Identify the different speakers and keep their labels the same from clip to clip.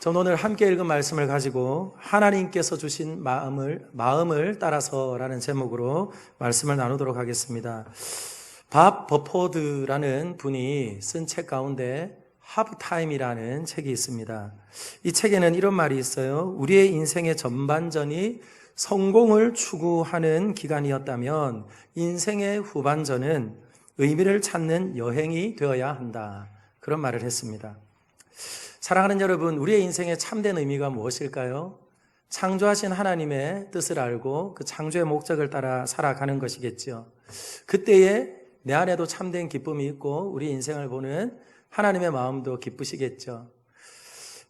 Speaker 1: 저는 오늘 함께 읽은 말씀을 가지고 하나님께서 주신 마음을 따라서라는 제목으로 말씀을 나누도록 하겠습니다. 밥 버포드라는 분이 쓴 책 가운데 하브타임이라는 책이 있습니다. 이 책에는 이런 말이 있어요. 우리의 인생의 전반전이 성공을 추구하는 기간이었다면 인생의 후반전은 의미를 찾는 여행이 되어야 한다. 그런 말을 했습니다. 사랑하는 여러분, 우리의 인생의 참된 의미가 무엇일까요? 창조하신 하나님의 뜻을 알고 그 창조의 목적을 따라 살아가는 것이겠죠. 그때에 내 안에도 참된 기쁨이 있고 우리 인생을 보는 하나님의 마음도 기쁘시겠죠.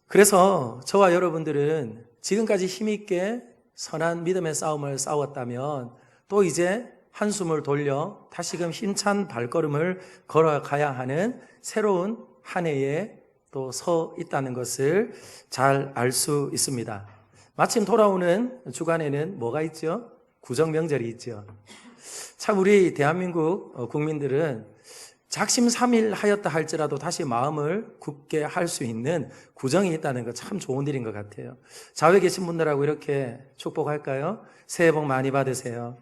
Speaker 1: 그래서 저와 여러분들은 지금까지 힘있게 선한 믿음의 싸움을 싸웠다면 또 이제 한숨을 돌려 다시금 힘찬 발걸음을 걸어가야 하는 새로운 한 해에 또 서 있다는 것을 잘 알 수 있습니다. 마침 돌아오는 주간에는 뭐가 있죠? 구정명절이 있죠. 참 우리 대한민국 국민들은 작심삼일하였다 할지라도 다시 마음을 굳게 할 수 있는 구정이 있다는 거 참 좋은 일인 것 같아요. 자외 계신 분들하고 이렇게 축복할까요? 새해 복 많이 받으세요.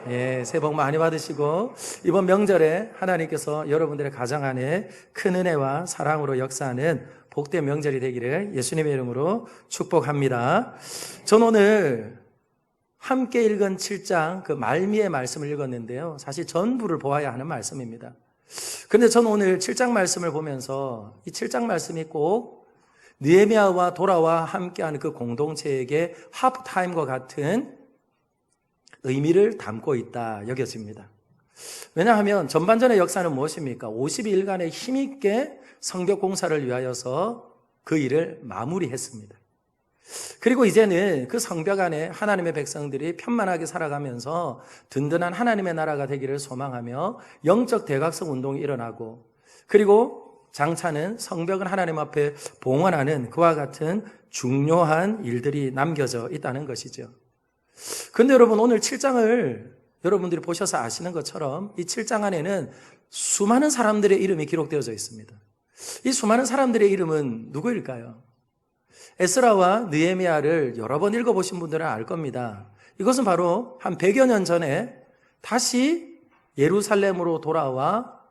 Speaker 1: 새해 복 많이 받으시고 이번 명절에 하나님께서 여러분들의 가정 안에 큰 은혜와 사랑으로 역사하는 복된 명절이 되기를 예수님의 이름으로 축복합니다. 전 오늘 함께 읽은 7장 그 말미의 말씀을 읽었는데요. 사실 전부를 보아야 하는 말씀입니다. 그런데 저는 오늘 7장 말씀을 보면서 이 7장 말씀이 꼭 느헤미야와 도라와 함께하는 그 공동체에게 하프타임과 같은 의미를 담고 있다 여겨집니다. 왜냐하면 전반전의 역사는 무엇입니까? 52일간의 힘있게 성벽 공사를 위하여서 그 일을 마무리했습니다. 그리고 이제는 그 성벽 안에 하나님의 백성들이 편만하게 살아가면서 든든한 하나님의 나라가 되기를 소망하며 영적 대각성 운동이 일어나고 그리고 장차는 성벽은 하나님 앞에 봉헌하는 그와 같은 중요한 일들이 남겨져 있다는 것이죠. 그런데 여러분 오늘 7장을 여러분들이 보셔서 아시는 것처럼 이 7장 안에는 수많은 사람들의 이름이 기록되어져 있습니다. 이 수많은 사람들의 이름은 누구일까요? 에스라와 느헤미야를 여러 번 읽어보신 분들은 알 겁니다. 이것은 바로 한 100여 년 전에 다시 예루살렘으로 돌아와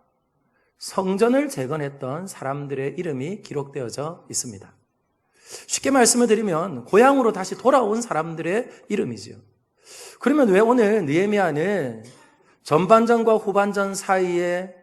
Speaker 1: 성전을 재건했던 사람들의 이름이 기록되어져 있습니다. 쉽게 말씀을 드리면 고향으로 다시 돌아온 사람들의 이름이죠. 그러면 왜 오늘 느헤미야는 전반전과 후반전 사이에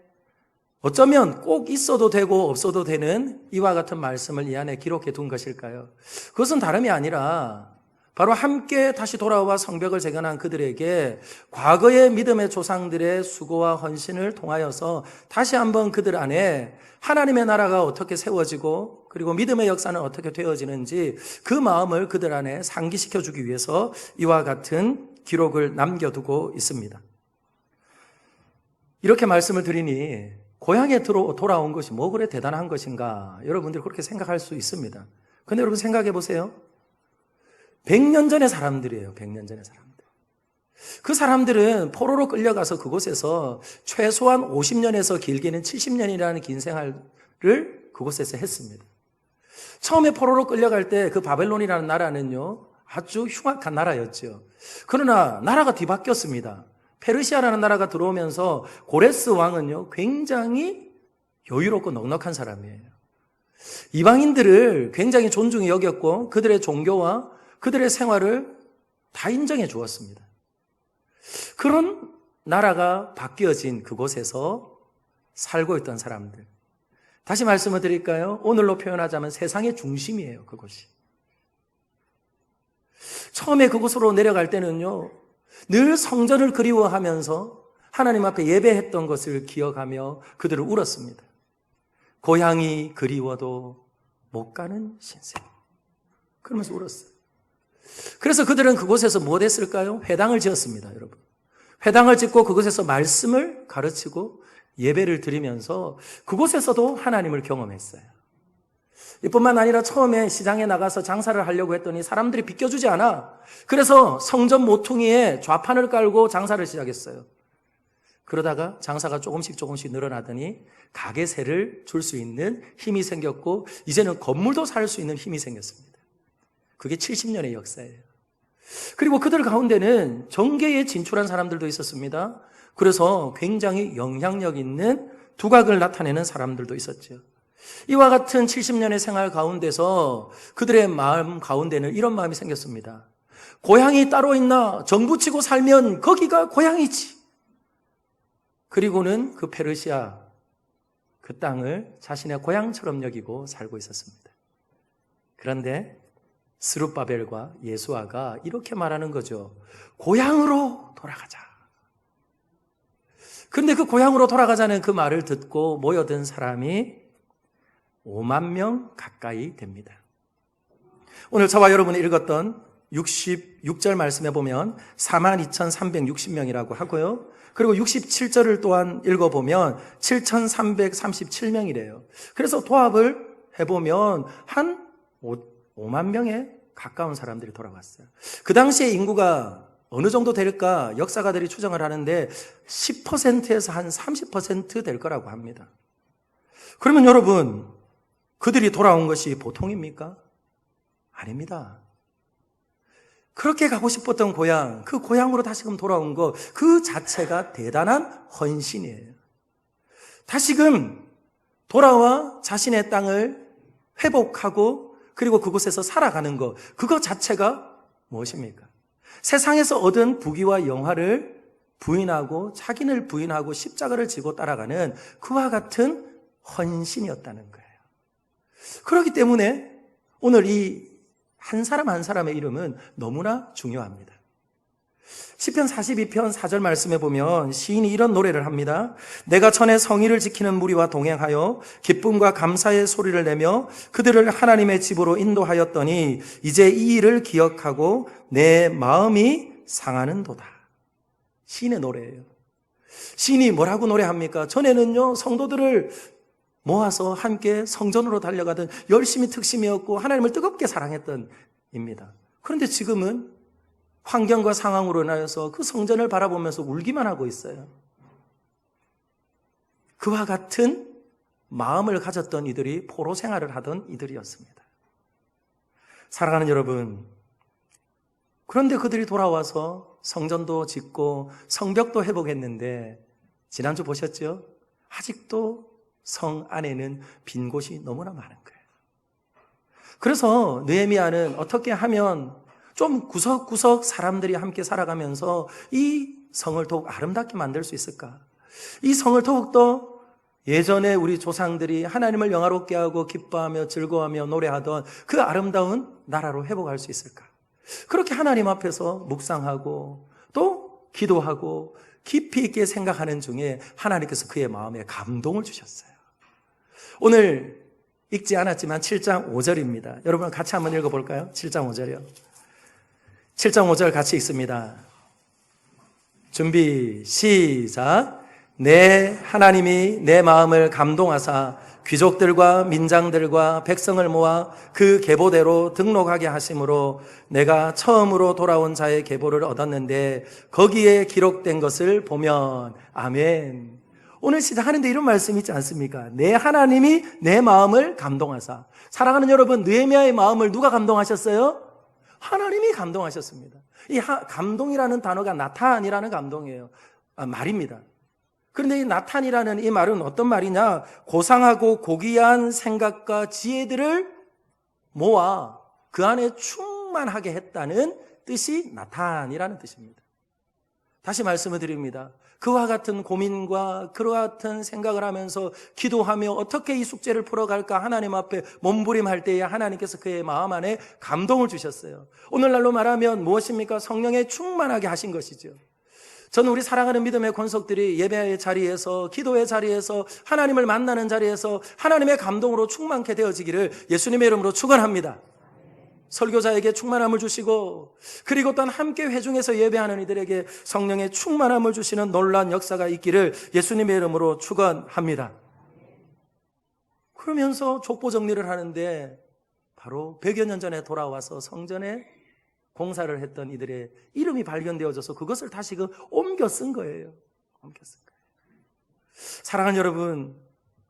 Speaker 1: 어쩌면 꼭 있어도 되고 없어도 되는 이와 같은 말씀을 이 안에 기록해 둔 것일까요? 그것은 다름이 아니라 바로 함께 다시 돌아와 성벽을 재건한 그들에게 과거의 믿음의 조상들의 수고와 헌신을 통하여서 다시 한번 그들 안에 하나님의 나라가 어떻게 세워지고 그리고 믿음의 역사는 어떻게 되어지는지 그 마음을 그들 안에 상기시켜주기 위해서 이와 같은 기록을 남겨두고 있습니다. 이렇게 말씀을 드리니 고향에 돌아온 것이 뭐 그래 대단한 것인가 여러분들이 그렇게 생각할 수 있습니다. 그런데 여러분 생각해 보세요. 100년 전의 사람들이에요. 100년 전의 사람들. 그 사람들은 포로로 끌려가서 그곳에서 최소한 50년에서 길게는 70년이라는 긴 생활을 그곳에서 했습니다. 처음에 포로로 끌려갈 때 그 바벨론이라는 나라는요 아주 흉악한 나라였죠. 그러나 나라가 뒤바뀌었습니다. 페르시아라는 나라가 들어오면서 고레스 왕은요 굉장히 여유롭고 넉넉한 사람이에요. 이방인들을 굉장히 존중히 여겼고 그들의 종교와 그들의 생활을 다 인정해 주었습니다. 그런 나라가 바뀌어진 그곳에서 살고 있던 사람들. 다시 말씀을 드릴까요? 오늘로 표현하자면 세상의 중심이에요, 그곳이. 처음에 그곳으로 내려갈 때는요, 늘 성전을 그리워하면서 하나님 앞에 예배했던 것을 기억하며 그들을 울었습니다. 고향이 그리워도 못 가는 신세. 그러면서 울었어요. 그래서 그들은 그곳에서 뭐 했을까요? 회당을 지었습니다, 여러분. 회당을 짓고 그곳에서 말씀을 가르치고 예배를 드리면서 그곳에서도 하나님을 경험했어요. 이뿐만 아니라 처음에 시장에 나가서 장사를 하려고 했더니 사람들이 비껴주지 않아. 그래서 성전 모퉁이에 좌판을 깔고 장사를 시작했어요. 그러다가 장사가 조금씩 늘어나더니 가게세를 줄 수 있는 힘이 생겼고 이제는 건물도 살 수 있는 힘이 생겼습니다. 그게 70년의 역사예요. 그리고 그들 가운데는 정계에 진출한 사람들도 있었습니다. 그래서 굉장히 영향력 있는 두각을 나타내는 사람들도 있었죠. 이와 같은 70년의 생활 가운데서 그들의 마음 가운데는 이런 마음이 생겼습니다. 고향이 따로 있나? 정부치고 살면 거기가 고향이지. 그리고는 그 페르시아, 그 땅을 자신의 고향처럼 여기고 살고 있었습니다. 그런데 스룹바벨과 예수아가 이렇게 말하는 거죠. 고향으로 돌아가자. 그런데 그 고향으로 돌아가자는 그 말을 듣고 모여든 사람이 5만 명 가까이 됩니다. 오늘 저와 여러분이 읽었던 66절 말씀에 보면 42,360명이라고 하고요. 그리고 67절을 또한 읽어보면 7,337명이래요. 그래서 도합을 해보면 한 5만 명에 가까운 사람들이 돌아왔어요. 그 당시에 인구가 어느 정도 될까 역사가들이 추정을 하는데 10%에서 한 30% 될 거라고 합니다. 그러면 여러분, 그들이 돌아온 것이 보통입니까? 아닙니다. 그렇게 가고 싶었던 고향, 그 고향으로 다시금 돌아온 것, 그 자체가 대단한 헌신이에요. 다시금 돌아와 자신의 땅을 회복하고 그리고 그곳에서 살아가는 것, 그것 자체가 무엇입니까? 세상에서 얻은 부귀와 영화를 부인하고 자기를 부인하고 십자가를 지고 따라가는 그와 같은 헌신이었다는 거예요. 그렇기 때문에 오늘 이 한 사람 한 사람의 이름은 너무나 중요합니다. 시편 42편 4절 말씀에 보면 시인이 이런 노래를 합니다. 내가 전에 성의를 지키는 무리와 동행하여 기쁨과 감사의 소리를 내며 그들을 하나님의 집으로 인도하였더니 이제 이 일을 기억하고 내 마음이 상하는도다. 시인의 노래예요. 시인이 뭐라고 노래합니까? 전에는요, 성도들을 모아서 함께 성전으로 달려가던 열심히 특심이었고 하나님을 뜨겁게 사랑했던 입니다. 그런데 지금은 환경과 상황으로 인하여서 그 성전을 바라보면서 울기만 하고 있어요. 그와 같은 마음을 가졌던 이들이 포로 생활을 하던 이들이었습니다. 사랑하는 여러분, 그런데 그들이 돌아와서 성전도 짓고 성벽도 회복했는데 지난주 보셨죠? 아직도 성 안에는 빈 곳이 너무나 많은 거예요. 그래서 느헤미야는 어떻게 하면 좀 구석구석 사람들이 함께 살아가면서 이 성을 더욱 아름답게 만들 수 있을까? 이 성을 더욱더 예전에 우리 조상들이 하나님을 영화롭게 하고 기뻐하며 즐거워하며 노래하던 그 아름다운 나라로 회복할 수 있을까? 그렇게 하나님 앞에서 묵상하고 또 기도하고 깊이 있게 생각하는 중에 하나님께서 그의 마음에 감동을 주셨어요. 오늘 읽지 않았지만 7장 5절입니다. 여러분 같이 한번 읽어볼까요? 7장 5절이요. 7장 5절 같이 읽습니다. 준비 시작. 내 하나님이 내 마음을 감동하사 귀족들과 민장들과 백성을 모아 그 계보대로 등록하게 하심으로 내가 처음으로 돌아온 자의 계보를 얻었는데 거기에 기록된 것을 보면 아멘. 오늘 시작하는데 이런 말씀이 있지 않습니까? 내 하나님이 내 마음을 감동하사. 사랑하는 여러분, 느헤미야의 마음을 누가 감동하셨어요? 하나님이 감동하셨습니다. 이 감동이라는 단어가 나탄이라는 감동이에요. 말입니다. 그런데 이 나탄이라는 이 말은 어떤 말이냐? 고상하고 고귀한 생각과 지혜들을 모아 그 안에 충만하게 했다는 뜻이 나탄이라는 뜻입니다. 다시 말씀을 드립니다. 그와 같은 고민과 그와 같은 생각을 하면서 기도하며 어떻게 이 숙제를 풀어갈까 하나님 앞에 몸부림할 때에 하나님께서 그의 마음 안에 감동을 주셨어요. 오늘날로 말하면 무엇입니까? 성령에 충만하게 하신 것이죠. 저는 우리 사랑하는 믿음의 권속들이 예배의 자리에서 기도의 자리에서 하나님을 만나는 자리에서 하나님의 감동으로 충만케 되어지기를 예수님의 이름으로 축원합니다. 설교자에게 충만함을 주시고 그리고 또한 함께 회중에서 예배하는 이들에게 성령의 충만함을 주시는 놀라운 역사가 있기를 예수님의 이름으로 축원합니다. 그러면서 족보 정리를 하는데 바로 100여 년 전에 돌아와서 성전에 공사를 했던 이들의 이름이 발견되어져서 그것을 다시 옮겨 쓴 거예요. 옮겨 쓴 거예요. 사랑하는 여러분,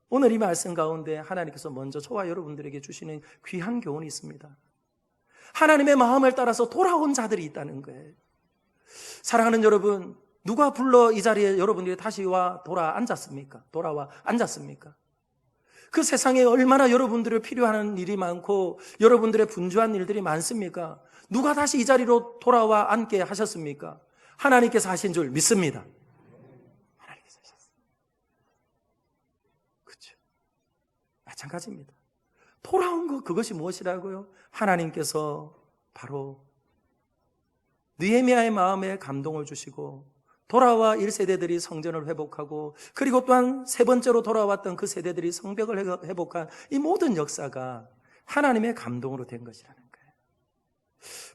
Speaker 1: 오늘 이 말씀 가운데 하나님께서 먼저 저와 여러분들에게 주시는 귀한 교훈이 있습니다. 하나님의 마음을 따라서 돌아온 자들이 있다는 거예요. 사랑하는 여러분, 누가 불러 이 자리에 여러분들이 다시 돌아와 앉았습니까? 그 세상에 얼마나 여러분들을 필요한 일이 많고 여러분들의 분주한 일들이 많습니까? 누가 다시 이 자리로 돌아와 앉게 하셨습니까? 하나님께서 하신 줄 믿습니다. 하나님께서 하셨어요. 그렇죠? 마찬가지입니다. 돌아온 것, 그것이 무엇이라고요? 하나님께서 바로 느헤미야의 마음에 감동을 주시고 돌아와 1세대들이 성전을 회복하고 그리고 또한 세 번째로 돌아왔던 그 세대들이 성벽을 회복한 이 모든 역사가 하나님의 감동으로 된 것이라는 거예요.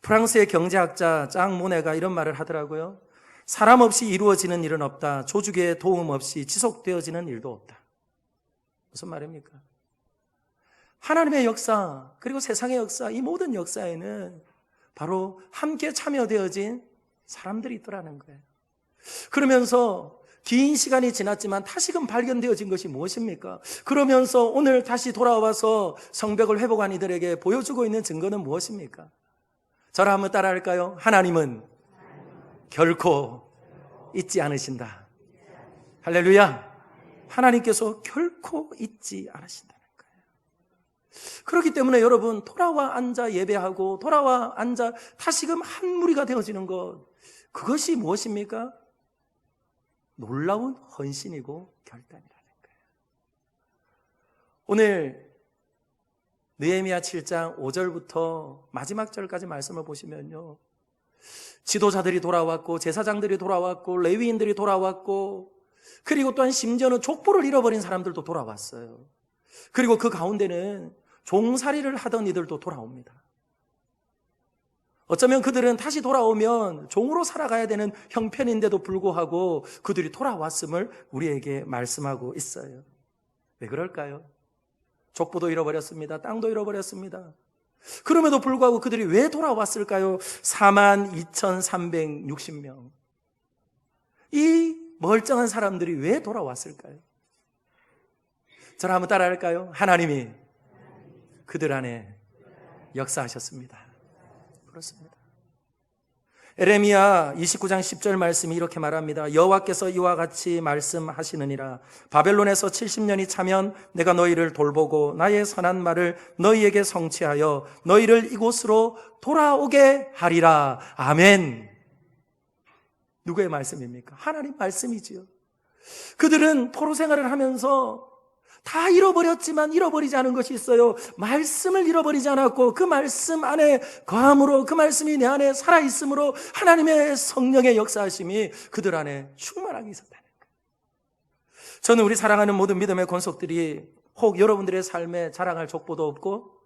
Speaker 1: 프랑스의 경제학자 장 모네가 이런 말을 하더라고요. 사람 없이 이루어지는 일은 없다. 조직의 도움 없이 지속되어지는 일도 없다. 무슨 말입니까? 하나님의 역사 그리고 세상의 역사, 이 모든 역사에는 바로 함께 참여되어진 사람들이 있더라는 거예요. 그러면서 긴 시간이 지났지만 다시금 발견되어진 것이 무엇입니까? 그러면서 오늘 다시 돌아와서 성벽을 회복한 이들에게 보여주고 있는 증거는 무엇입니까? 저를 한번 따라할까요? 하나님은 결코 잊지 않으신다. 할렐루야. 하나님께서 결코 잊지 않으신다는 거예요. 그렇기 때문에 여러분, 돌아와 앉아 예배하고 돌아와 앉아 다시금 한 무리가 되어지는 것, 그것이 무엇입니까? 놀라운 헌신이고 결단이라는 거예요. 오늘 느헤미야 7장 5절부터 마지막 절까지 말씀을 보시면요, 지도자들이 돌아왔고 제사장들이 돌아왔고 레위인들이 돌아왔고 그리고 또한 심지어는 족보를 잃어버린 사람들도 돌아왔어요. 그리고 그 가운데는 종살이를 하던 이들도 돌아옵니다. 어쩌면 그들은 다시 돌아오면 종으로 살아가야 되는 형편인데도 불구하고 그들이 돌아왔음을 우리에게 말씀하고 있어요. 왜 그럴까요? 족보도 잃어버렸습니다. 땅도 잃어버렸습니다. 그럼에도 불구하고 그들이 왜 돌아왔을까요? 42,360명. 이 멀쩡한 사람들이 왜 돌아왔을까요? 저를 한번 따라할까요? 하나님이 그들 안에 역사하셨습니다. 그렇습니다. 에레미야 29장 10절 말씀이 이렇게 말합니다. 여호와께서 이와 같이 말씀하시느니라. 바벨론에서 70년이 차면 내가 너희를 돌보고 나의 선한 말을 너희에게 성취하여 너희를 이곳으로 돌아오게 하리라. 아멘. 누구의 말씀입니까? 하나님 말씀이지요. 그들은 포로 생활을 하면서 다 잃어버렸지만 잃어버리지 않은 것이 있어요. 말씀을 잃어버리지 않았고 그 말씀 안에 거함으로, 그 말씀이 내 안에 살아있으므로 하나님의 성령의 역사하심이 그들 안에 충만하게 있었다는 거예요. 저는 우리 사랑하는 모든 믿음의 권속들이 혹 여러분들의 삶에 자랑할 족보도 없고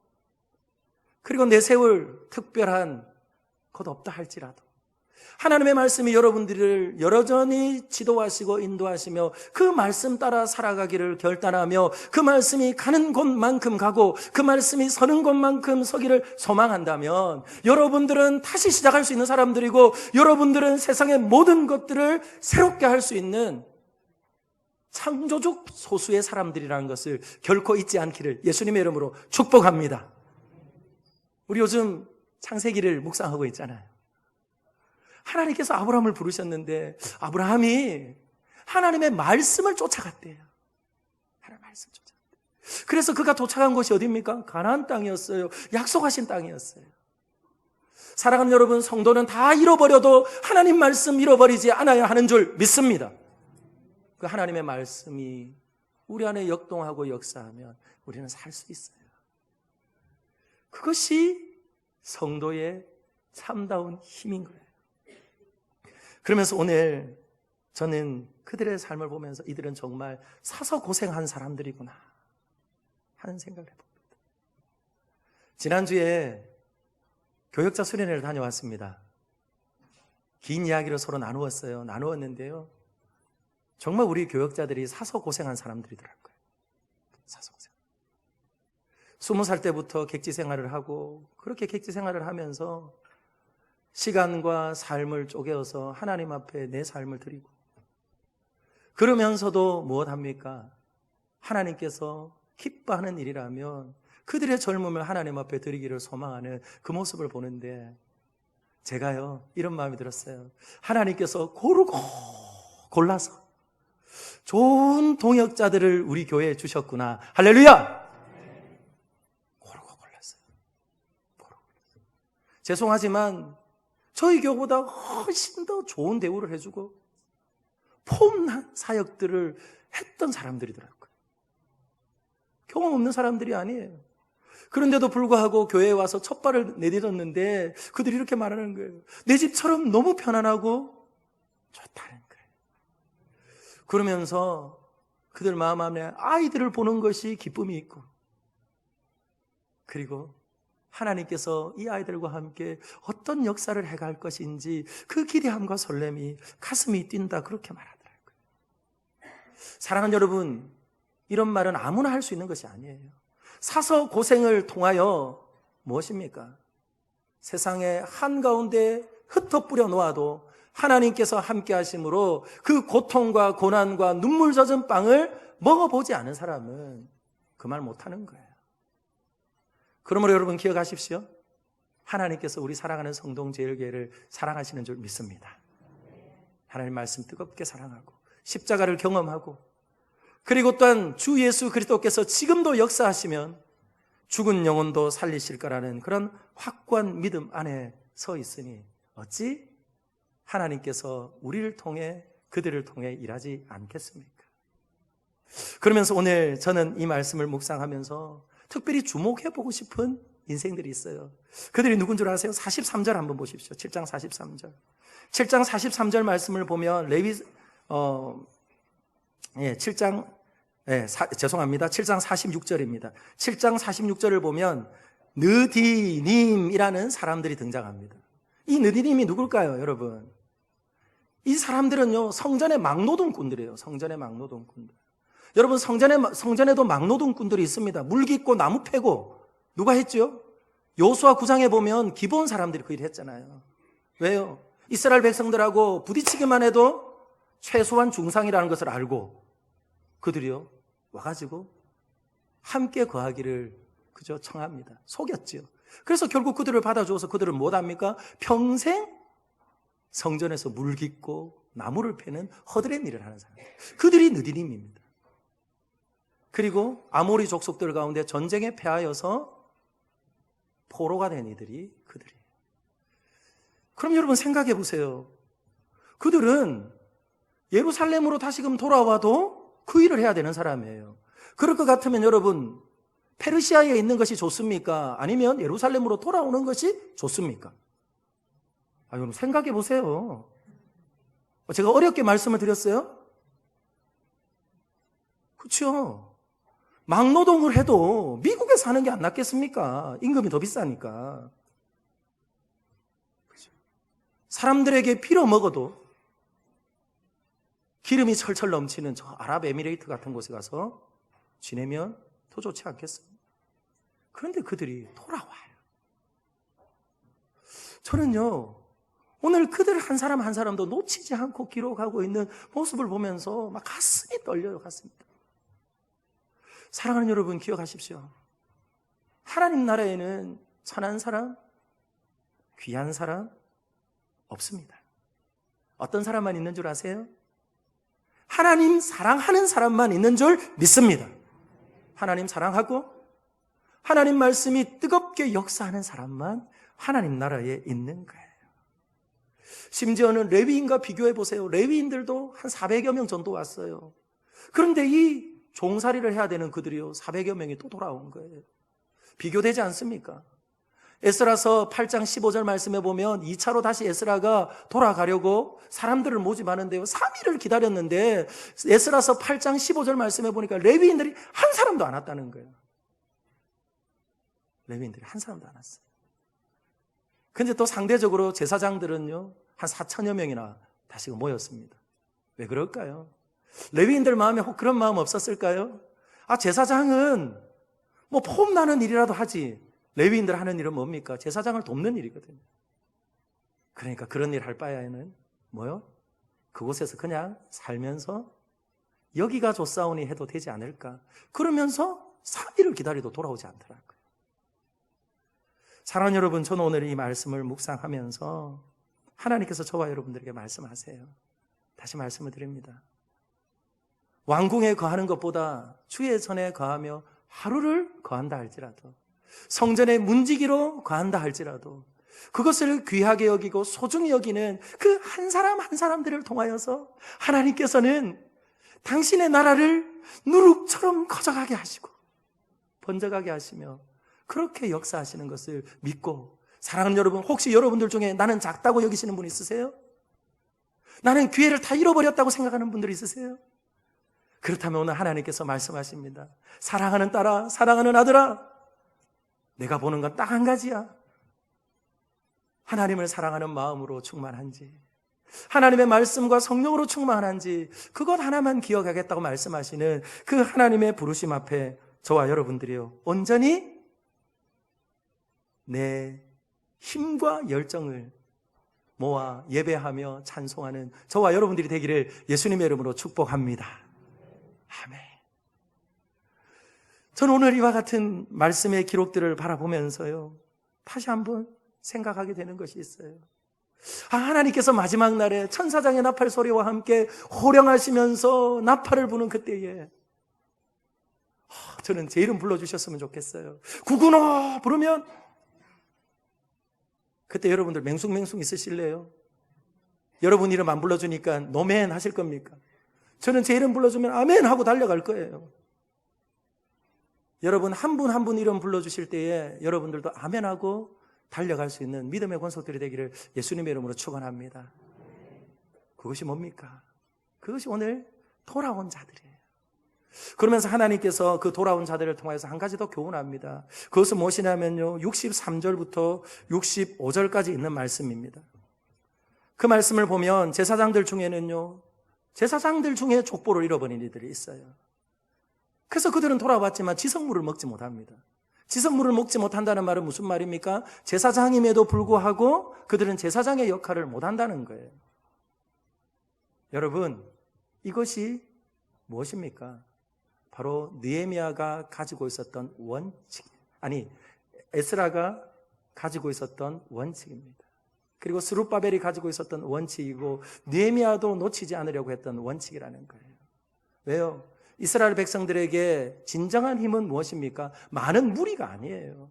Speaker 1: 그리고 내세울 특별한 것 없다 할지라도 하나님의 말씀이 여러분들을 여전히 지도하시고 인도하시며 그 말씀 따라 살아가기를 결단하며 그 말씀이 가는 곳만큼 가고 그 말씀이 서는 곳만큼 서기를 소망한다면 여러분들은 다시 시작할 수 있는 사람들이고 여러분들은 세상의 모든 것들을 새롭게 할 수 있는 창조적 소수의 사람들이라는 것을 결코 잊지 않기를 예수님의 이름으로 축복합니다. 우리 요즘 창세기를 묵상하고 있잖아요. 하나님께서 아브라함을 부르셨는데 아브라함이 하나님의 말씀을 쫓아갔대요. 하나님의 말씀을 쫓아갔대요. 그래서 그가 도착한 곳이 어디입니까? 가나안 땅이었어요. 약속하신 땅이었어요. 사랑하는 여러분, 성도는 다 잃어버려도 하나님 말씀 잃어버리지 않아야 하는 줄 믿습니다. 그 하나님의 말씀이 우리 안에 역동하고 역사하면 우리는 살 수 있어요. 그것이 성도의 참다운 힘인 거예요. 그러면서 오늘 저는 그들의 삶을 보면서 이들은 정말 사서 고생한 사람들이구나 하는 생각을 해봅니다. 지난주에 교역자 수련회를 다녀왔습니다. 긴 이야기를 서로 나누었는데요. 정말 우리 교역자들이 사서 고생한 사람들이더라고요. 사서 고생. 20살 때부터 객지 생활을 하고 그렇게 객지 생활을 하면서 시간과 삶을 쪼개어서 하나님 앞에 내 삶을 드리고 그러면서도 무엇합니까? 하나님께서 기뻐하는 일이라면 그들의 젊음을 하나님 앞에 드리기를 소망하는 그 모습을 보는데, 제가요 이런 마음이 들었어요. 하나님께서 고르고 골라서 좋은 동역자들을 우리 교회에 주셨구나. 할렐루야! 고르고 골랐어요. 죄송하지만 저희 교회보다 훨씬 더 좋은 대우를 해주고 폼난 사역들을 했던 사람들이더라고요. 경험 없는 사람들이 아니에요. 그런데도 불구하고 교회에 와서 첫 발을 내딛었는데 그들이 이렇게 말하는 거예요. 내 집처럼 너무 편안하고 좋다는 거예요. 그러면서 그들 마음 안에 아이들을 보는 것이 기쁨이 있고, 그리고 하나님께서 이 아이들과 함께 어떤 역사를 해갈 것인지 그 기대함과 설렘이 가슴이 뛴다, 그렇게 말하더라고요. 사랑하는 여러분, 이런 말은 아무나 할 수 있는 것이 아니에요. 사서 고생을 통하여 무엇입니까? 세상의 한가운데 흩어 뿌려 놓아도 하나님께서 함께 하심으로 그 고통과 고난과 눈물 젖은 빵을 먹어보지 않은 사람은 그 말 못하는 거예요. 그러므로 여러분 기억하십시오. 하나님께서 우리 사랑하는 성동제일교회를 사랑하시는 줄 믿습니다. 하나님 말씀 뜨겁게 사랑하고 십자가를 경험하고, 그리고 또한 주 예수 그리스도께서 지금도 역사하시면 죽은 영혼도 살리실 거라는 그런 확고한 믿음 안에 서 있으니 어찌 하나님께서 우리를 통해 그들을 통해 일하지 않겠습니까? 그러면서 오늘 저는 이 말씀을 묵상하면서 특별히 주목해보고 싶은 인생들이 있어요. 그들이 누군 줄 아세요? 43절 한번 보십시오. 7장 43절. 7장 43절 말씀을 보면 죄송합니다. 7장 46절입니다. 7장 46절을 보면 느디님이라는 사람들이 등장합니다. 이 느디님이 누굴까요, 여러분? 이 사람들은요, 성전의 막노동꾼들이에요. 성전의 막노동꾼들. 여러분, 성전에도 막노동꾼들이 있습니다. 물 깃고 나무 패고. 누가 했죠? 여호수아 9장에 보면 기브온 사람들이 그 일을 했잖아요. 왜요? 이스라엘 백성들하고 부딪히기만 해도 최소한 중상이라는 것을 알고 그들이요 와가지고 함께 거하기를 그저 청합니다. 속였지요. 그래서 결국 그들을 받아주어서 그들을 못합니까? 평생 성전에서 물 깃고 나무를 패는 허드렛 일을 하는 사람, 그들이 느디님입니다. 그리고 아모리 족속들 가운데 전쟁에 패하여서 포로가 된 이들이 그들이에요. 그럼 여러분 생각해 보세요. 그들은 예루살렘으로 다시금 돌아와도 그 일을 해야 되는 사람이에요. 그럴 것 같으면 여러분, 페르시아에 있는 것이 좋습니까? 아니면 예루살렘으로 돌아오는 것이 좋습니까? 여러분 생각해 보세요. 제가 어렵게 말씀을 드렸어요? 그렇죠. 막노동을 해도 미국에 사는 게 안 낫겠습니까? 임금이 더 비싸니까. 사람들에게 빌어먹어도 기름이 철철 넘치는 저 아랍에미레이트 같은 곳에 가서 지내면 더 좋지 않겠습니까? 그런데 그들이 돌아와요. 저는요, 오늘 그들 한 사람 한 사람도 놓치지 않고 기록하고 있는 모습을 보면서 막 가슴이 떨려요. 가슴이. 사랑하는 여러분 기억하십시오. 하나님 나라에는 천한 사람, 귀한 사람 없습니다. 어떤 사람만 있는 줄 아세요? 하나님 사랑하는 사람만 있는 줄 믿습니다. 하나님 사랑하고 하나님 말씀이 뜨겁게 역사하는 사람만 하나님 나라에 있는 거예요. 심지어는 레위인과 비교해 보세요. 레위인들도 한 400여 명 정도 왔어요. 그런데 이 종살이를 해야 되는 그들이요 400여 명이 또 돌아온 거예요. 비교되지 않습니까? 에스라서 8장 15절 말씀에 보면 2차로 다시 에스라가 돌아가려고 사람들을 모집하는데요 3일을 기다렸는데 에스라서 8장 15절 말씀에 보니까 레위인들이 한 사람도 안 왔다는 거예요. 레위인들이 한 사람도 안 왔어요. 근데 또 상대적으로 제사장들은요 한 4천여 명이나 다시 모였습니다. 왜 그럴까요? 레위인들 마음에 혹 그런 마음 없었을까요? 제사장은 뭐 폼나는 일이라도 하지, 레위인들 하는 일은 뭡니까? 제사장을 돕는 일이거든요. 그러니까 그런 일 할 바에는 뭐요? 그곳에서 그냥 살면서 여기가 좋사오니 해도 되지 않을까? 그러면서 3일을 기다려도 돌아오지 않더라고요. 사랑하는 여러분, 저는 오늘 이 말씀을 묵상하면서 하나님께서 저와 여러분들에게 말씀하세요. 다시 말씀을 드립니다. 왕궁에 거하는 것보다 주의 전에 거하며 하루를 거한다 할지라도, 성전의 문지기로 거한다 할지라도 그것을 귀하게 여기고 소중히 여기는 그 한 사람 한 사람들을 통하여서 하나님께서는 당신의 나라를 누룩처럼 커져가게 하시고 번져가게 하시며 그렇게 역사하시는 것을 믿고, 사랑하는 여러분, 혹시 여러분들 중에 나는 작다고 여기시는 분 있으세요? 나는 기회를 다 잃어버렸다고 생각하는 분들 있으세요? 그렇다면 오늘 하나님께서 말씀하십니다. 사랑하는 딸아, 사랑하는 아들아, 내가 보는 건 딱 한 가지야. 하나님을 사랑하는 마음으로 충만한지, 하나님의 말씀과 성령으로 충만한지, 그것 하나만 기억하겠다고 말씀하시는 그 하나님의 부르심 앞에 저와 여러분들이요, 온전히 내 힘과 열정을 모아 예배하며 찬송하는 저와 여러분들이 되기를 예수님의 이름으로 축복합니다. 아멘. 저는 오늘 이와 같은 말씀의 기록들을 바라보면서요, 다시 한번 생각하게 되는 것이 있어요. 하나님께서 마지막 날에 천사장의 나팔 소리와 함께 호령하시면서 나팔을 부는 그때에 저는 제 이름 불러주셨으면 좋겠어요. 구구노 부르면 그때 여러분들 맹숭맹숭 있으실래요? 여러분 이름 안 불러주니까 노멘 하실 겁니까? 저는 제 이름 불러주면 아멘 하고 달려갈 거예요. 여러분 한 분 한 분 이름 불러주실 때에 여러분들도 아멘 하고 달려갈 수 있는 믿음의 권속들이 되기를 예수님의 이름으로 축원합니다. 그것이 뭡니까? 그것이 오늘 돌아온 자들이에요. 그러면서 하나님께서 그 돌아온 자들을 통해서 한 가지 더 교훈합니다. 그것은 무엇이냐면요, 63절부터 65절까지 있는 말씀입니다. 그 말씀을 보면 제사장들 중에는요, 제사장들 중에 족보를 잃어버린 이들이 있어요. 그래서 그들은 돌아왔지만 지성물을 먹지 못합니다. 지성물을 먹지 못한다는 말은 무슨 말입니까? 제사장임에도 불구하고 그들은 제사장의 역할을 못한다는 거예요. 여러분, 이것이 무엇입니까? 바로 느헤미야가 가지고 있었던 원칙, 에스라가 가지고 있었던 원칙입니다. 그리고 스룹바벨이 가지고 있었던 원칙이고 느헤미야도 놓치지 않으려고 했던 원칙이라는 거예요. 왜요? 이스라엘 백성들에게 진정한 힘은 무엇입니까? 많은 무리가 아니에요.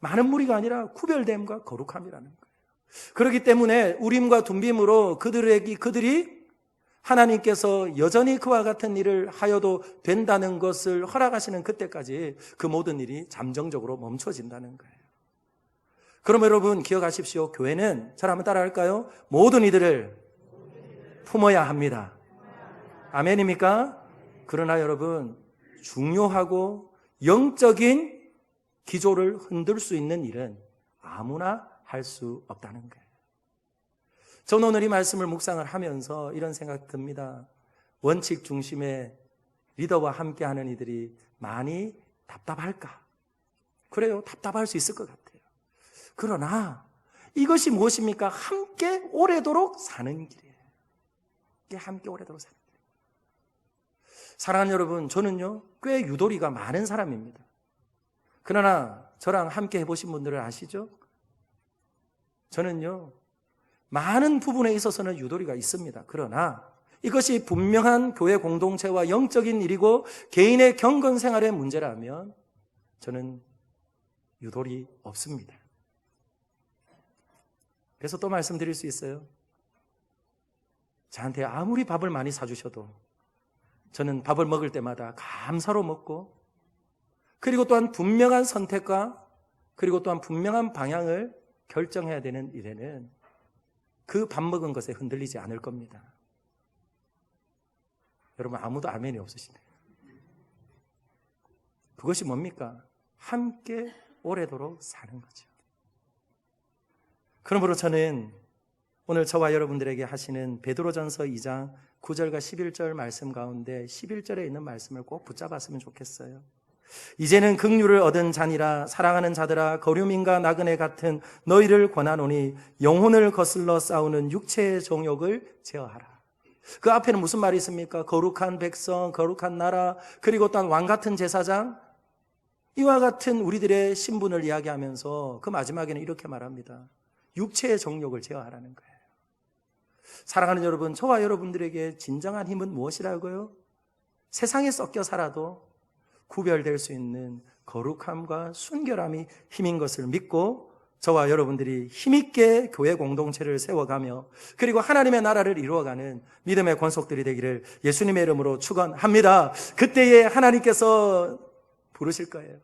Speaker 1: 많은 무리가 아니라 구별됨과 거룩함이라는 거예요. 그렇기 때문에 우림과 둠빔으로 그들이 하나님께서 여전히 그와 같은 일을 하여도 된다는 것을 허락하시는 그때까지 그 모든 일이 잠정적으로 멈춰진다는 거예요. 그럼 여러분 기억하십시오. 교회는, 잘 한번 따라할까요? 모든 이들을 품어야 합니다. 아멘입니까? 그러나 여러분, 중요하고 영적인 기조를 흔들 수 있는 일은 아무나 할 수 없다는 거예요. 저는 오늘 이 말씀을 묵상을 하면서 이런 생각 듭니다. 원칙 중심의 리더와 함께하는 이들이 많이 답답할까? 그래요, 답답할 수 있을 것 같아요. 그러나 이것이 무엇입니까? 함께 오래도록 사는 길이에요. 이게 함께 오래도록 사는 길이에요. 사랑하는 여러분, 저는요, 꽤 유도리가 많은 사람입니다. 그러나 저랑 함께 해보신 분들은 아시죠? 저는요, 많은 부분에 있어서는 유도리가 있습니다. 그러나 이것이 분명한 교회 공동체와 영적인 일이고 개인의 경건 생활의 문제라면 저는 유도리 없습니다. 그래서 또 말씀드릴 수 있어요. 저한테 아무리 밥을 많이 사주셔도 저는 밥을 먹을 때마다 감사로 먹고, 그리고 또한 분명한 선택과 그리고 또한 분명한 방향을 결정해야 되는 일에는 그 밥 먹은 것에 흔들리지 않을 겁니다. 여러분 아무도 아멘이 없으시네요. 그것이 뭡니까? 함께 오래도록 사는 거죠. 그러므로 저는 오늘 저와 여러분들에게 하시는 베드로전서 2장 9절과 11절 말씀 가운데 11절에 있는 말씀을 꼭 붙잡았으면 좋겠어요. 이제는 긍휼을 얻은 자니라 사랑하는 자들아 거류민과 나그네 같은 너희를 권하노니 영혼을 거슬러 싸우는 육체의 정욕을 제어하라. 그 앞에는 무슨 말이 있습니까? 거룩한 백성, 거룩한 나라, 그리고 또한 왕 같은 제사장. 이와 같은 우리들의 신분을 이야기하면서 그 마지막에는 이렇게 말합니다. 육체의 정욕을 제어하라는 거예요. 사랑하는 여러분, 저와 여러분들에게 진정한 힘은 무엇이라고요? 세상에 섞여 살아도 구별될 수 있는 거룩함과 순결함이 힘인 것을 믿고 저와 여러분들이 힘있게 교회 공동체를 세워가며 그리고 하나님의 나라를 이루어가는 믿음의 권속들이 되기를 예수님의 이름으로 축원합니다. 그때에 하나님께서 부르실 거예요.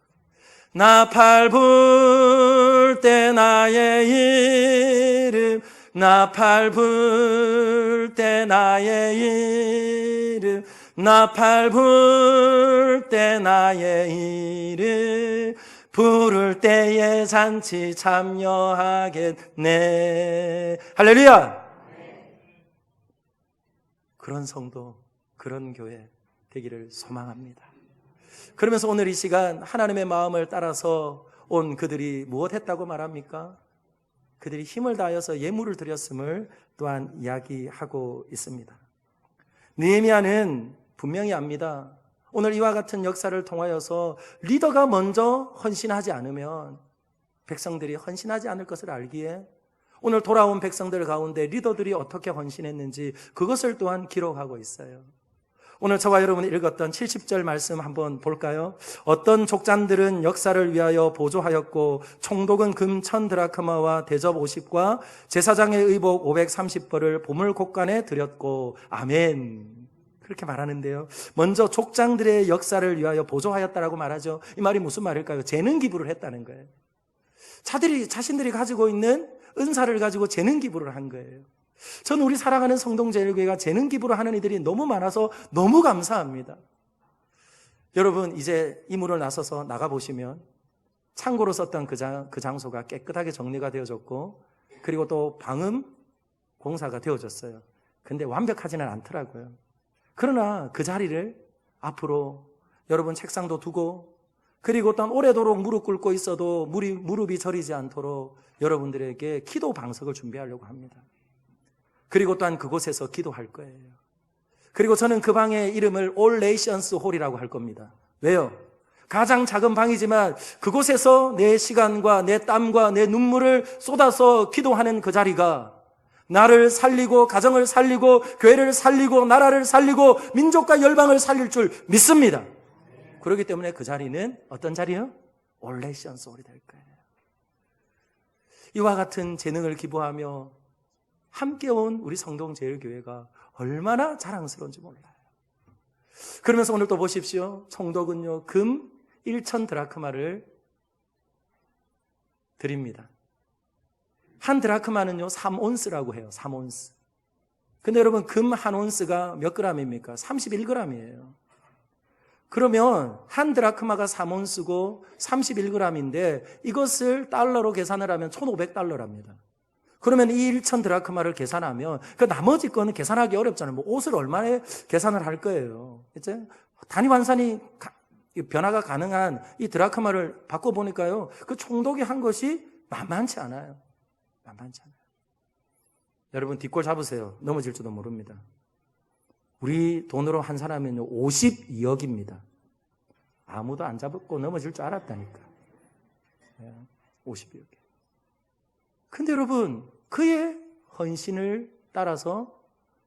Speaker 1: 나팔 불 때 나의 이름, 나팔 불 때 나의 이름, 나팔 불 때 나의 이름, 부를 때에 잔치 참여하겠네. 할렐루야! 그런 성도, 그런 교회 되기를 소망합니다. 그러면서 오늘 이 시간 하나님의 마음을 따라서 온 그들이 무엇했다고 말합니까? 그들이 힘을 다하여서 예물을 드렸음을 또한 이야기하고 있습니다. 느헤미야는 분명히 압니다. 오늘 이와 같은 역사를 통하여서 리더가 먼저 헌신하지 않으면 백성들이 헌신하지 않을 것을 알기에 오늘 돌아온 백성들 가운데 리더들이 어떻게 헌신했는지 그것을 또한 기록하고 있어요. 오늘 저와 여러분이 읽었던 70절 말씀 한번 볼까요? 어떤 족장들은 역사를 위하여 보조하였고 총독은 금 1000드라크마와 대접 50과 제사장의 의복 530벌을 보물 곡간에 드렸고 아멘. 그렇게 말하는데요. 먼저 족장들의 역사를 위하여 보조하였다라고 말하죠. 이 말이 무슨 말일까요? 재능 기부를 했다는 거예요. 자신들이 가지고 있는 은사를 가지고 재능 기부를 한 거예요. 저는 우리 사랑하는 성동제일교회가 재능 기부를 하는 이들이 너무 많아서 너무 감사합니다. 여러분 이제 이물을 나서서 나가보시면 창고로 썼던 그 장소가 깨끗하게 정리가 되어졌고 그리고 또 방음 공사가 되어졌어요. 근데 완벽하지는 않더라고요. 그러나 그 자리를 앞으로 여러분 책상도 두고 그리고 또 오래도록 무릎 꿇고 있어도 무릎이 저리지 않도록 여러분들에게 기도 방석을 준비하려고 합니다. 그리고 또한 그곳에서 기도할 거예요. 그리고 저는 그 방의 이름을 All Nations Hall이라고 할 겁니다. 왜요? 가장 작은 방이지만 그곳에서 내 시간과 내 땀과 내 눈물을 쏟아서 기도하는 그 자리가 나를 살리고 가정을 살리고 교회를 살리고 나라를 살리고 민족과 열방을 살릴 줄 믿습니다. 그렇기 때문에 그 자리는 어떤 자리요? All Nations Hall이 될 거예요. 이와 같은 재능을 기부하며 함께 온 우리 성동제일교회가 얼마나 자랑스러운지 몰라요. 그러면서 오늘 또 보십시오. 총독은요 금 1000드라크마를 드립니다. 한 드라크마는요 3온스라고 해요. 3온스. 근데 여러분 금 한 온스가 몇 그램입니까? 31g이에요. 그러면 한 드라크마가 3온스고 31g인데 이것을 달러로 계산을 하면 1500달러랍니다. 그러면 이 1000드라크마를 계산하면 그 나머지 거는 계산하기 어렵잖아요. 뭐 옷을 얼마나 계산을 할 거예요. 이제 단위 환산이 변화가 가능한 이 드라크마를 바꿔보니까요. 그 총독이 한 것이 만만치 않아요. 만만치 않아요. 여러분 뒷골 잡으세요. 넘어질지도 모릅니다. 우리 돈으로 한 사람은요 52억입니다. 아무도 안 잡고 넘어질 줄 알았다니까. 52억. 근데 여러분 그의 헌신을 따라서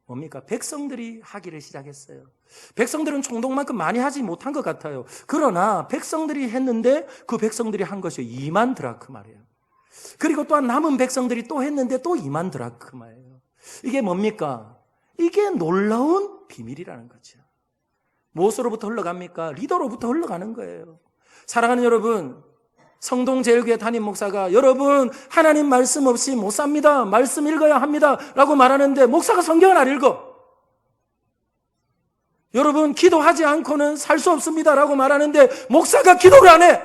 Speaker 1: 뭡니까? 백성들이 하기를 시작했어요. 백성들은 총독만큼 많이 하지 못한 것 같아요. 그러나 백성들이 했는데 그 백성들이 한 것이 2만 드라크마래요. 그리고 또한 남은 백성들이 또 했는데 또 2만 드라크마예요. 이게 뭡니까? 이게 놀라운 비밀이라는 거죠. 무엇으로부터 흘러갑니까? 리더로부터 흘러가는 거예요. 사랑하는 여러분, 성동제일교회 담임 목사가 여러분 하나님 말씀 없이 못 삽니다. 말씀 읽어야 합니다. 라고 말하는데 목사가 성경을 안 읽어. 여러분 기도하지 않고는 살 수 없습니다. 라고 말하는데 목사가 기도를 안 해.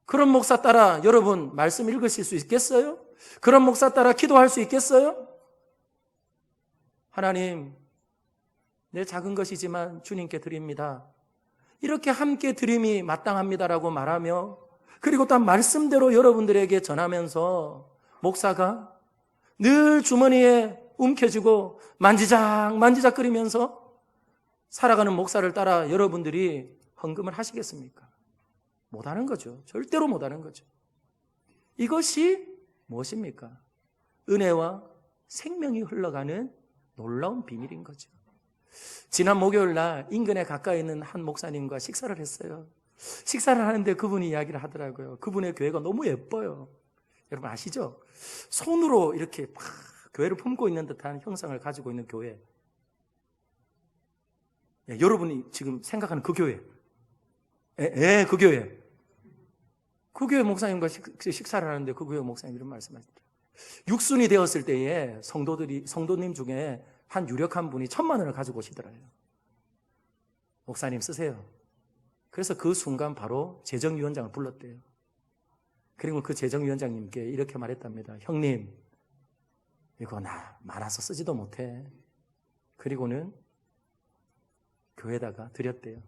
Speaker 1: 그런 목사 따라 여러분 말씀 읽으실 수 있겠어요? 그런 목사 따라 기도할 수 있겠어요? 하나님, 내 작은 것이지만 주님께 드립니다. 이렇게 함께 드림이 마땅합니다라고 말하며 그리고 또 말씀대로 여러분들에게 전하면서 목사가 늘 주머니에 움켜쥐고 만지작거리면서 살아가는 목사를 따라 여러분들이 헌금을 하시겠습니까? 못하는 거죠. 절대로 못하는 거죠. 이것이 무엇입니까? 은혜와 생명이 흘러가는 놀라운 비밀인 거죠. 지난 목요일 날 인근에 가까이 있는 한 목사님과 식사를 했어요. 식사를 하는데 그분이 이야기를 하더라고요. 그분의 교회가 너무 예뻐요. 여러분 아시죠? 손으로 이렇게 막 교회를 품고 있는 듯한 형상을 가지고 있는 교회. 예, 여러분이 지금 생각하는 그 교회. 그 교회. 그 교회 목사님과 식사를 하는데 그 교회 목사님 이런 말씀하시더라고요. 육순이 되었을 때에 성도님 중에 한 유력한 분이 1,000만 원을 가지고 오시더라고요. 목사님 쓰세요. 그래서 그 순간 바로 재정위원장을 불렀대요. 그리고 그 재정위원장님께 이렇게 말했답니다. 형님, 이거 나 많아서 쓰지도 못해. 그리고는 교회에다가 드렸대요.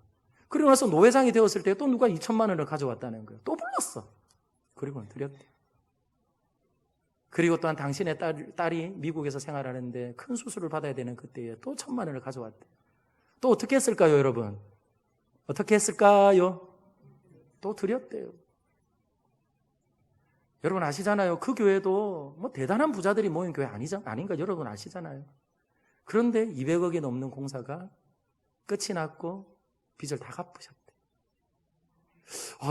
Speaker 1: 그리고 나서 노회장이 되었을 때 또 누가 2,000만 원을 가져왔다는 거예요. 또 불렀어. 그리고는 드렸대요. 그리고 또한 당신의 딸이 미국에서 생활하는데 큰 수술을 받아야 되는 그때에 또 1,000만 원을 가져왔대요. 또 어떻게 했을까요, 여러분? 어떻게 했을까요? 또 드렸대요. 여러분 아시잖아요. 그 교회도 뭐 대단한 부자들이 모인 교회 아닌가 여러분 아시잖아요. 그런데 200억이 넘는 공사가 끝이 났고 빚을 다 갚으셨대요.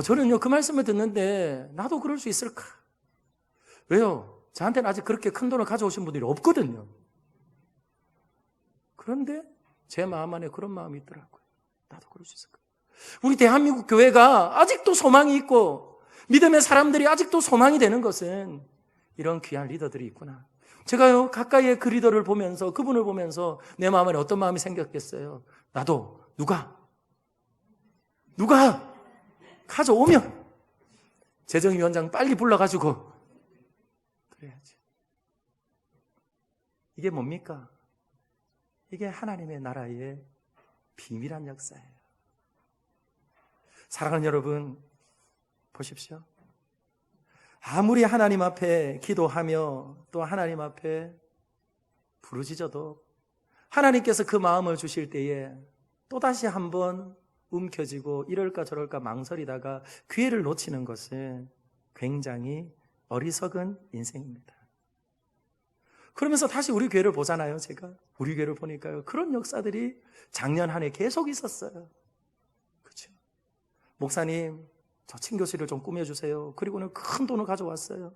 Speaker 1: 저는요 그 말씀을 듣는데 나도 그럴 수 있을까? 왜요? 저한테는 아직 그렇게 큰 돈을 가져오신 분들이 없거든요. 그런데 제 마음 안에 그런 마음이 있더라고요. 나도 그럴 수 있을까? 우리 대한민국 교회가 아직도 소망이 있고 믿음의 사람들이 아직도 소망이 되는 것은 이런 귀한 리더들이 있구나. 제가요 가까이에 그 리더를 보면서 그분을 보면서 내 마음 안에 어떤 마음이 생겼겠어요? 나도 누가 가져오면 재정위원장 빨리 불러가지고 그래야지. 이게 뭡니까? 이게 하나님의 나라의 비밀한 역사예요. 사랑하는 여러분, 보십시오. 아무리 하나님 앞에 기도하며 또 하나님 앞에 부르짖어도 하나님께서 그 마음을 주실 때에 또다시 한번 움켜쥐고 이럴까 저럴까 망설이다가 기회를 놓치는 것은 굉장히 어리석은 인생입니다. 그러면서 다시 우리 교회를 보잖아요. 제가 우리 교회를 보니까요 그런 역사들이 작년 한 해 계속 있었어요. 그렇죠? 목사님 저 친교실을 좀 꾸며주세요. 그리고는 큰 돈을 가져왔어요.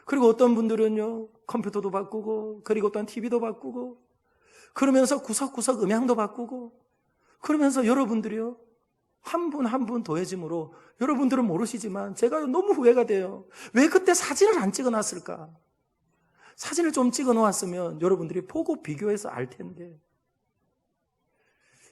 Speaker 1: 그리고 어떤 분들은요 컴퓨터도 바꾸고 그리고 또한 TV도 바꾸고 그러면서 구석구석 음향도 바꾸고 그러면서 여러분들이요 한 분 한 분 더해짐으로 여러분들은 모르시지만 제가 너무 후회가 돼요. 왜 그때 사진을 안 찍어놨을까? 사진을 좀 찍어놓았으면 여러분들이 보고 비교해서 알 텐데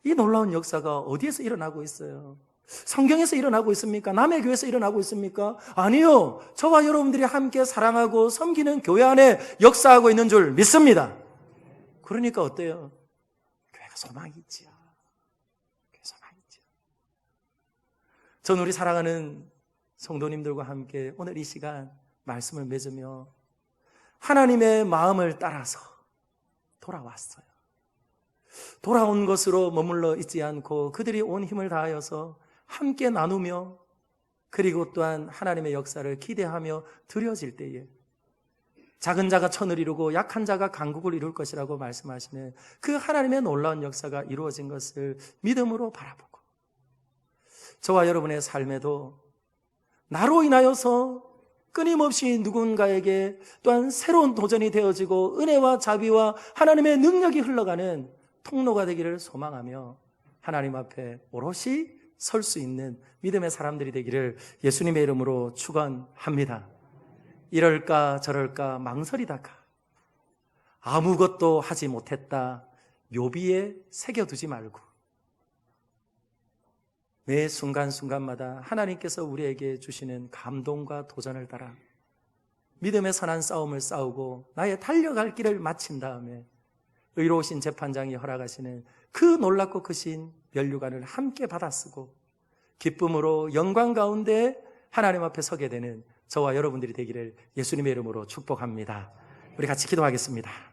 Speaker 1: 이 놀라운 역사가 어디에서 일어나고 있어요? 성경에서 일어나고 있습니까? 남의 교회에서 일어나고 있습니까? 아니요. 저와 여러분들이 함께 사랑하고 섬기는 교회 안에 역사하고 있는 줄 믿습니다. 그러니까 어때요? 교회가 소망이 있지요. 교회 소망이 있지요. 전 우리 사랑하는 성도님들과 함께 오늘 이 시간 말씀을 맺으며 하나님의 마음을 따라서 돌아왔어요. 돌아온 것으로 머물러 있지 않고 그들이 온 힘을 다하여서 함께 나누며 그리고 또한 하나님의 역사를 기대하며 드려질 때에 작은 자가 천을 이루고 약한 자가 강국을 이룰 것이라고 말씀하시는 그 하나님의 놀라운 역사가 이루어진 것을 믿음으로 바라보고 저와 여러분의 삶에도 나로 인하여서 끊임없이 누군가에게 또한 새로운 도전이 되어지고 은혜와 자비와 하나님의 능력이 흘러가는 통로가 되기를 소망하며 하나님 앞에 오롯이 설 수 있는 믿음의 사람들이 되기를 예수님의 이름으로 축원합니다. 이럴까 저럴까 망설이다가 아무것도 하지 못했다 묘비에 새겨두지 말고 매 순간순간마다 하나님께서 우리에게 주시는 감동과 도전을 따라 믿음의 선한 싸움을 싸우고 나의 달려갈 길을 마친 다음에 의로우신 재판장이 허락하시는 그 놀랍고 크신 면류관을 함께 받아쓰고 기쁨으로 영광 가운데 하나님 앞에 서게 되는 저와 여러분들이 되기를 예수님의 이름으로 축복합니다. 우리 같이 기도하겠습니다.